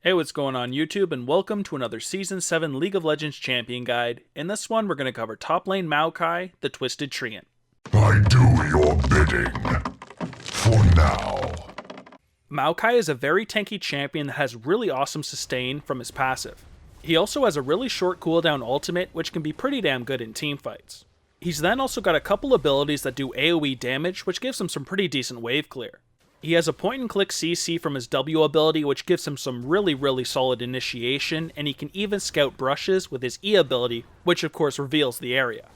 Hey, what's going on YouTube, and welcome to another Season 7 League of Legends Champion Guide. In this one, we're going to cover top lane Maokai, the Twisted Treant. I do your bidding. For now. Maokai is a very tanky champion that has really awesome sustain from his passive. He also has a really short cooldown ultimate, which can be pretty damn good in teamfights. He's then also got a couple abilities that do AoE damage, which gives him some pretty decent wave clear. He has a point-and-click CC from his W ability, which gives him some really solid initiation, and he can even scout brushes with his E ability, which of course reveals the area.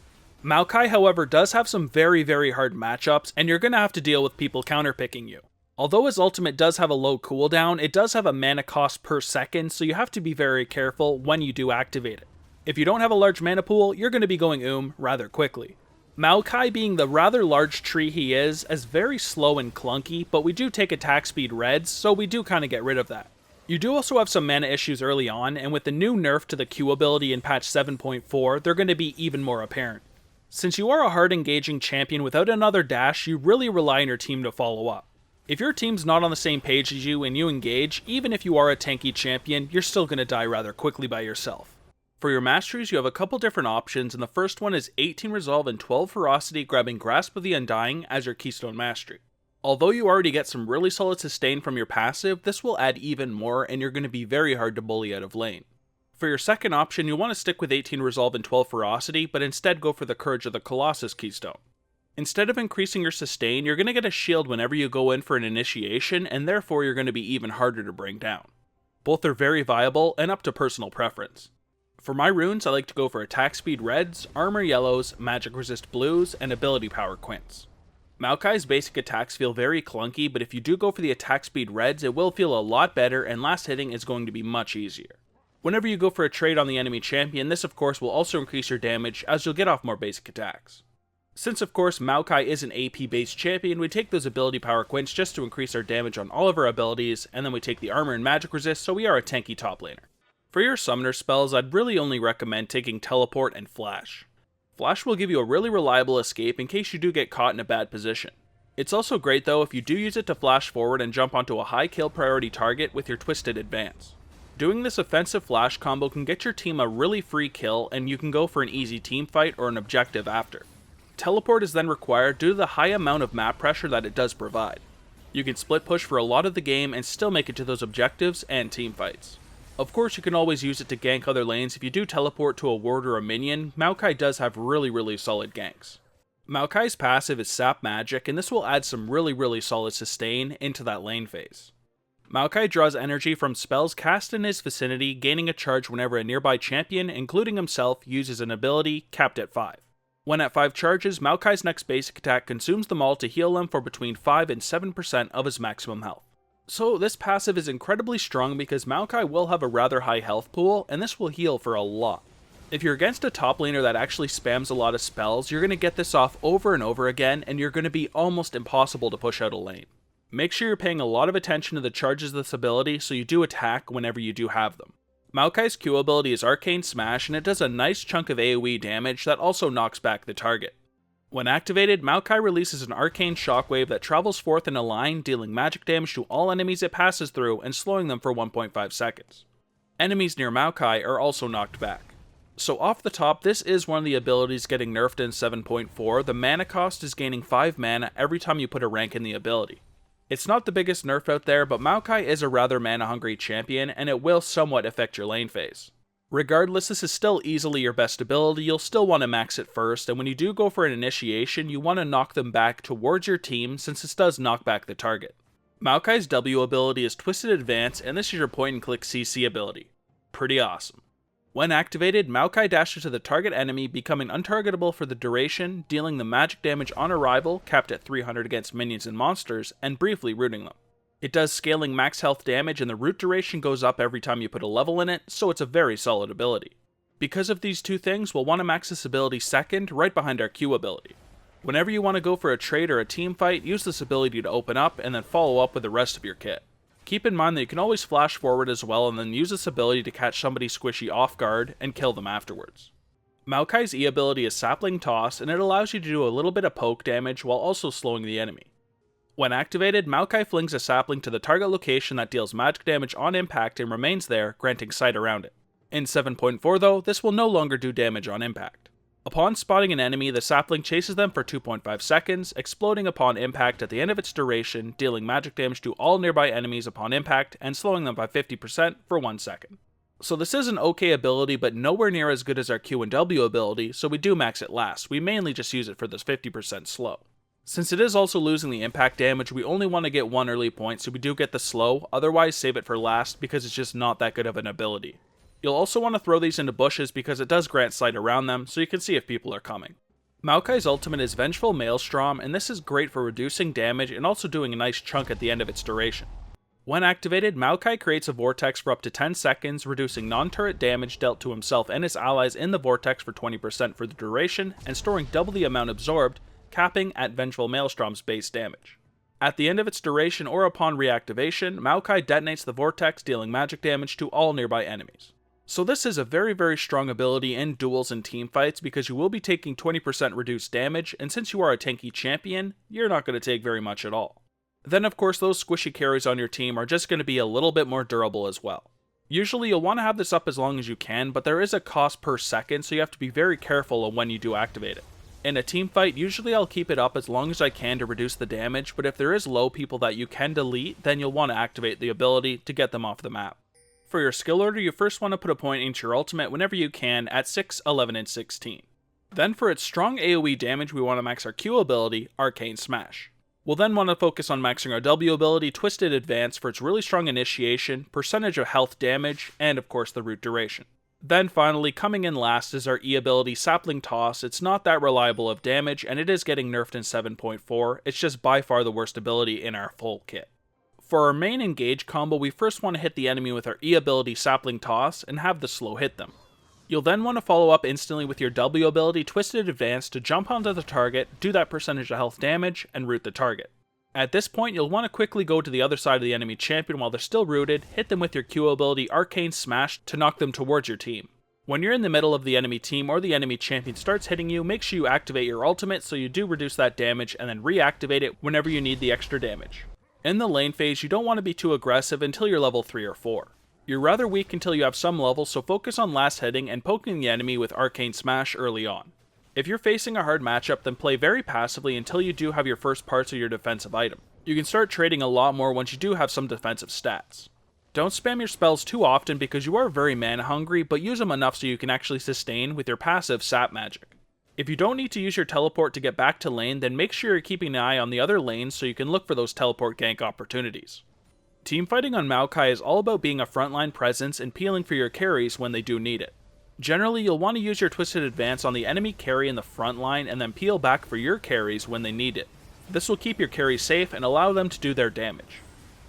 Maokai, however, does have some very hard matchups, and you're going to have to deal with people counterpicking you. Although his ultimate does have a low cooldown, it does have a mana cost per second, so you have to be very careful when you do activate it. If you don't have a large mana pool, you're going to be going rather quickly. Maokai, being the rather large tree he is very slow and clunky, but we do take attack speed reds, so we do kind of get rid of that. You do also have some mana issues early on, and with the new nerf to the Q ability in patch 7.4, they're going to be even more apparent. Since you are a hard engaging champion without another dash, you really rely on your team to follow up. If your team's not on the same page as you and you engage, even if you are a tanky champion, you're still going to die rather quickly by yourself. For your Masteries, you have a couple different options, and the first one is 18 Resolve and 12 Ferocity, grabbing Grasp of the Undying as your Keystone Mastery. Although you already get some really solid sustain from your passive, this will add even more, and you're going to be very hard to bully out of lane. For your second option, you want to stick with 18 Resolve and 12 Ferocity, but instead go for the Courage of the Colossus Keystone. Instead of increasing your sustain, you're going to get a shield whenever you go in for an initiation, and therefore you're going to be even harder to bring down. Both are very viable, and up to personal preference. For my runes, I like to go for attack speed reds, armor yellows, magic resist blues, and ability power quints. Maokai's basic attacks feel very clunky, but if you do go for the attack speed reds, it will feel a lot better, and last hitting is going to be much easier. Whenever you go for a trade on the enemy champion, this of course will also increase your damage, as you'll get off more basic attacks. Since of course Maokai is an AP based champion, we take those ability power quints just to increase our damage on all of our abilities, and then we take the armor and magic resist, so we are a tanky top laner. For your summoner spells, I'd really only recommend taking Teleport and Flash. Flash will give you a really reliable escape in case you do get caught in a bad position. It's also great though if you do use it to flash forward and jump onto a high kill priority target with your Twisted Advance. Doing this offensive flash combo can get your team a really free kill, and you can go for an easy team fight or an objective after. Teleport is then required due to the high amount of map pressure that it does provide. You can split push for a lot of the game and still make it to those objectives and team fights. Of course, you can always use it to gank other lanes if you do teleport to a ward or a minion. Maokai does have really solid ganks. Maokai's passive is Sap Magic, and this will add some really solid sustain into that lane phase. Maokai draws energy from spells cast in his vicinity, gaining a charge whenever a nearby champion, including himself, uses an ability capped at 5. When at 5 charges, Maokai's next basic attack consumes them all to heal him for between 5 and 7% of his maximum health. So this passive is incredibly strong because Maokai will have a rather high health pool, and this will heal for a lot. If you're against a top laner that actually spams a lot of spells, you're going to get this off over and over again, and you're going to be almost impossible to push out a lane. Make sure you're paying a lot of attention to the charges of this ability so you do attack whenever you do have them. Maokai's Q ability is Arcane Smash, and it does a nice chunk of AoE damage that also knocks back the target. When activated, Maokai releases an arcane shockwave that travels forth in a line, dealing magic damage to all enemies it passes through and slowing them for 1.5 seconds. Enemies near Maokai are also knocked back. So off the top, this is one of the abilities getting nerfed in 7.4. The mana cost is gaining 5 mana every time you put a rank in the ability. It's not the biggest nerf out there, but Maokai is a rather mana hungry champion, and it will somewhat affect your lane phase. Regardless, this is still easily your best ability. You'll still want to max it first, and when you do go for an initiation, you want to knock them back towards your team since this does knock back the target. Maokai's W ability is Twisted Advance, and this is your point and click CC ability. Pretty awesome. When activated, Maokai dashes to the target enemy, becoming untargetable for the duration, dealing the magic damage on arrival, capped at 300 against minions and monsters, and briefly rooting them. It does scaling max health damage, and the root duration goes up every time you put a level in it, so it's a very solid ability. Because of these two things, we'll want to max this ability second, right behind our Q ability. Whenever you want to go for a trade or a team fight, use this ability to open up, and then follow up with the rest of your kit. Keep in mind that you can always flash forward as well, and then use this ability to catch somebody squishy off guard, and kill them afterwards. Maokai's E ability is Sapling Toss, and it allows you to do a little bit of poke damage while also slowing the enemy. When activated, Maokai flings a sapling to the target location that deals magic damage on impact and remains there, granting sight around it. In 7.4 though, this will no longer do damage on impact. Upon spotting an enemy, the sapling chases them for 2.5 seconds, exploding upon impact at the end of its duration, dealing magic damage to all nearby enemies upon impact, and slowing them by 50% for 1 second. So this is an okay ability, but nowhere near as good as our Q and W ability, so we do max it last. We mainly just use it for this 50% slow. Since it is also losing the impact damage, we only want to get 1 early point, so we do get the slow, otherwise save it for last because it's just not that good of an ability. You'll also want to throw these into bushes because it does grant sight around them, so you can see if people are coming. Maokai's ultimate is Vengeful Maelstrom, and this is great for reducing damage and also doing a nice chunk at the end of its duration. When activated, Maokai creates a vortex for up to 10 seconds, reducing non-turret damage dealt to himself and his allies in the vortex for 20% for the duration, and storing double the amount absorbed, capping at Vengeful Maelstrom's base damage. At the end of its duration or upon reactivation, Maokai detonates the vortex, dealing magic damage to all nearby enemies. So this is a very strong ability in duels and team fights because you will be taking 20% reduced damage, and since you are a tanky champion, you're not going to take very much at all. Then of course those squishy carries on your team are just going to be a little bit more durable as well. Usually you'll want to have this up as long as you can, but there is a cost per second, so you have to be very careful on when you do activate it. In a team fight, usually I'll keep it up as long as I can to reduce the damage, but if there is low people that you can delete, then you'll want to activate the ability to get them off the map. For your skill order, you first want to put a point into your ultimate whenever you can at 6, 11, and 16. Then for its strong AoE damage, we want to max our Q ability, Arcane Smash. We'll then want to focus on maxing our W ability, Twisted Advance, for its really strong initiation, percentage of health damage, and of course the root duration. Then finally, coming in last is our E ability, Sapling Toss. It's not that reliable of damage, and it is getting nerfed in 7.4, it's just by far the worst ability in our full kit. For our main engage combo, we first want to hit the enemy with our E ability, Sapling Toss, and have the slow hit them. You'll then want to follow up instantly with your W ability, Twisted Advance, to jump onto the target, do that percentage of health damage, and root the target. At this point, you'll want to quickly go to the other side of the enemy champion while they're still rooted, hit them with your Q ability, Arcane Smash, to knock them towards your team. When you're in the middle of the enemy team or the enemy champion starts hitting you, make sure you activate your ultimate so you do reduce that damage, and then reactivate it whenever you need the extra damage. In the lane phase, you don't want to be too aggressive until you're level 3 or 4. You're rather weak until you have some level, so focus on last hitting and poking the enemy with Arcane Smash early on. If you're facing a hard matchup, then play very passively until you do have your first parts of your defensive item. You can start trading a lot more once you do have some defensive stats. Don't spam your spells too often because you are very mana hungry, but use them enough so you can actually sustain with your passive sap magic. If you don't need to use your teleport to get back to lane, then make sure you're keeping an eye on the other lanes so you can look for those teleport gank opportunities. Teamfighting on Maokai is all about being a frontline presence and peeling for your carries when they do need it. Generally, you'll want to use your Twisted Advance on the enemy carry in the front line and then peel back for your carries when they need it. This will keep your carries safe and allow them to do their damage.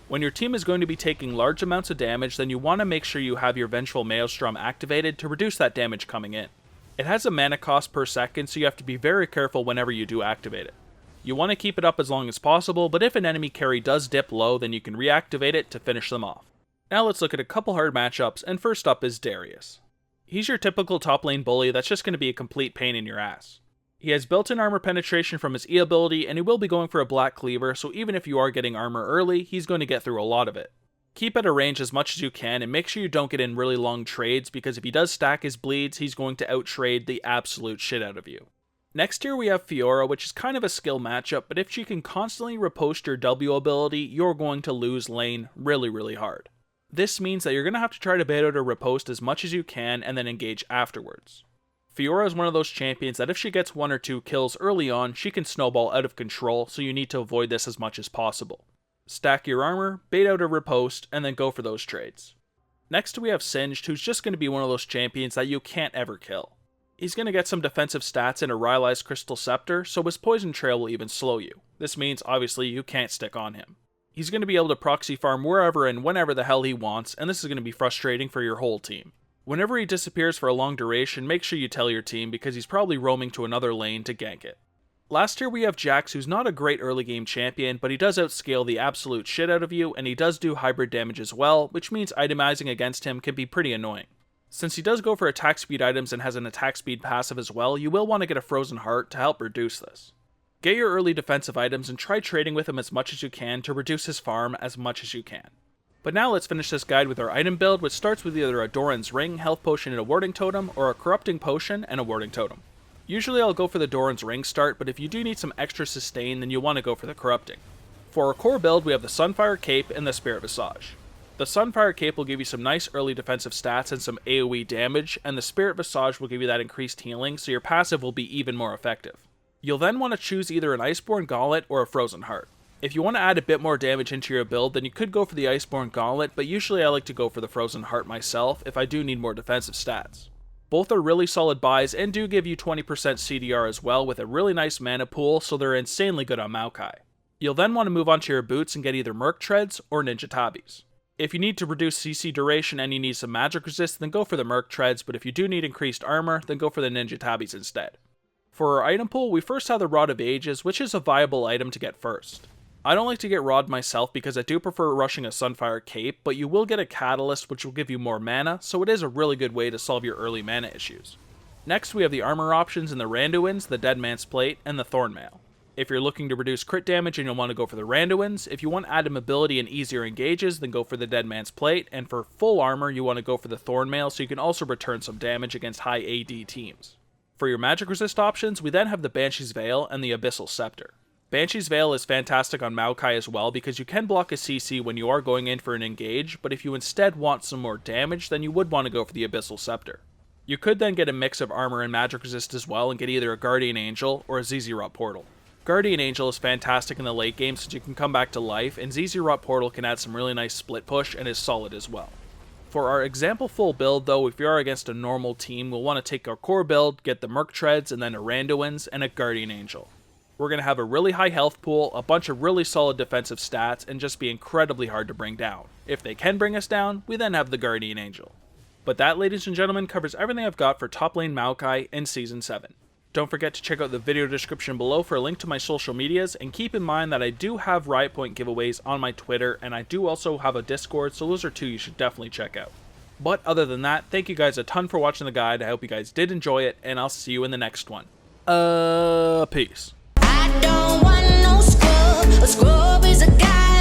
When your team is going to be taking large amounts of damage, then you want to make sure you have your Vengeful Maelstrom activated to reduce that damage coming in. It has a mana cost per second, so you have to be very careful whenever you do activate it. You want to keep it up as long as possible, but if an enemy carry does dip low, then you can reactivate it to finish them off. Now let's look at a couple hard matchups, and first up is Darius. He's your typical top lane bully that's just going to be a complete pain in your ass. He has built-in armor penetration from his E ability, and he will be going for a Black Cleaver, so even if you are getting armor early, he's going to get through a lot of it. Keep at a range as much as you can, and make sure you don't get in really long trades, because if he does stack his bleeds, he's going to out-trade the absolute shit out of you. Next here we have Fiora, which is kind of a skill matchup, but if she can constantly riposte your W ability, you're going to lose lane really hard. This means that you're going to have to try to bait out her riposte as much as you can, and then engage afterwards. Fiora is one of those champions that if she gets 1 or 2 kills early on, she can snowball out of control, so you need to avoid this as much as possible. Stack your armor, bait out a riposte, and then go for those trades. Next we have Singed, who's just going to be one of those champions that you can't ever kill. He's going to get some defensive stats in a Rylai's Crystal Scepter, so his Poison Trail will even slow you. This means, obviously, you can't stick on him. He's going to be able to proxy farm wherever and whenever the hell he wants, and this is going to be frustrating for your whole team. Whenever he disappears for a long duration, make sure you tell your team because he's probably roaming to another lane to gank it. Last here we have Jax, who's not a great early game champion, but he does outscale the absolute shit out of you, and he does do hybrid damage as well, which means itemizing against him can be pretty annoying. Since he does go for attack speed items and has an attack speed passive as well, you will want to get a Frozen Heart to help reduce this. Get your early defensive items and try trading with him as much as you can to reduce his farm as much as you can. But now let's finish this guide with our item build, which starts with either a Doran's Ring, Health Potion, and a Warding Totem, or a Corrupting Potion and a Warding Totem. Usually I'll go for the Doran's Ring start, but if you do need some extra sustain, then you'll want to go for the Corrupting. For our core build, we have the Sunfire Cape and the Spirit Visage. The Sunfire Cape will give you some nice early defensive stats and some AoE damage, and the Spirit Visage will give you that increased healing, so your passive will be even more effective. You'll then want to choose either an Iceborne Gauntlet or a Frozen Heart. If you want to add a bit more damage into your build, then you could go for the Iceborne Gauntlet, but usually I like to go for the Frozen Heart myself if I do need more defensive stats. Both are really solid buys and do give you 20% CDR as well with a really nice mana pool, so they're insanely good on Maokai. You'll then want to move on to your boots and get either Merc Treads or Ninja Tabis. If you need to reduce CC duration and you need some magic resist, then go for the Merc Treads, but if you do need increased armor, then go for the Ninja Tabis instead. For our item pool, we first have the Rod of Ages, which is a viable item to get first. I don't like to get Rod myself because I do prefer rushing a Sunfire Cape, but you will get a Catalyst which will give you more mana, so it is a really good way to solve your early mana issues. Next we have the armor options in the Randuins, the Dead Man's Plate, and the Thornmail. If you're looking to reduce crit damage, and you'll want to go for the Randuins. If you want added mobility and easier engages, then go for the Dead Man's Plate, and for full armor you want to go for the Thornmail so you can also return some damage against high AD teams. For your magic resist options, we then have the Banshee's Veil and the Abyssal Scepter. Banshee's Veil is fantastic on Maokai as well because you can block a CC when you are going in for an engage, but if you instead want some more damage, then you would want to go for the Abyssal Scepter. You could then get a mix of armor and magic resist as well and get either a Guardian Angel or a Zizirot Portal. Guardian Angel is fantastic in the late game since you can come back to life, and Zizirot Portal can add some really nice split push and is solid as well. For our example full build though, if you are against a normal team, we'll want to take our core build, get the Merc Treads, and then a Randuins and a Guardian Angel. We're going to have a really high health pool, a bunch of really solid defensive stats, and just be incredibly hard to bring down. If they can bring us down, we then have the Guardian Angel. But that, ladies and gentlemen, covers everything I've got for top lane Maokai in Season 7. Don't forget to check out the video description below for a link to my social medias, and keep in mind that I do have Riot Point giveaways on my Twitter, and I do also have a Discord, so those are two you should definitely check out. But other than that, thank you guys a ton for watching the guide, I hope you guys did enjoy it, and I'll see you in the next one. Peace. I don't want no scrub. A scrub is a guy